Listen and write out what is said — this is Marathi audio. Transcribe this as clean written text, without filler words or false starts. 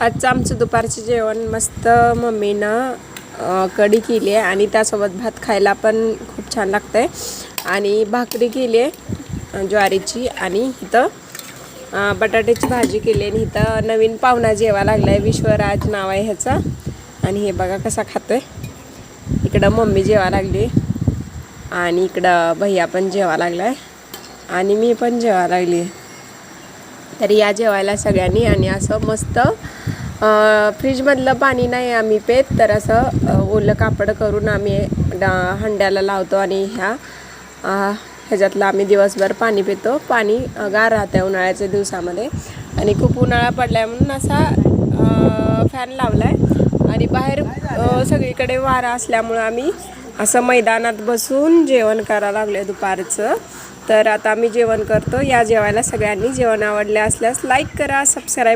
आजचं आमचं दुपारचं जेवण मस्त मम्मीनं कढी केली आहे आणि त्यासोबत भात खायला पण खूप छान लागतंय आणि भाकरी केली आहे ज्वारीची आणि इथं बटाट्याची भाजी केली आणि इथं नवीन पाहुणा जेवा लागलाय, विश्वराज नाव आहे ह्याचं. आणि हे बघा कसा खातोय. इकडं मम्मी जेवा लागली आणि इकडं भैया पण जेवा लागलाय आणि मी पण जेवा लागली. तर या जेवायला सगळ्यांनी. आणि असं मस्त फ्रीजमधलं पाणी नाही आम्ही पेत, तर असं ओलं कापड करून आम्ही हंड्याला लावतो आणि ह्याच्यातलं आम्ही दिवसभर पाणी पितो. पाणी गार राहतं उन्हाळ्याच्या दिवसामध्ये. आणि खूप उन्हाळा पडलाय म्हणून असा फॅन लावलाय आणि बाहेर सगळीकडे वारा असल्यामुळं आम्ही असं मैदानात बसून जेवण करायला लागले दुपारचं. तर आता आम्ही जेवण करतो. या जेवायला सगळ्यांनी. जेवण आवडले असल्यास लाईक करा, सबस्क्राईब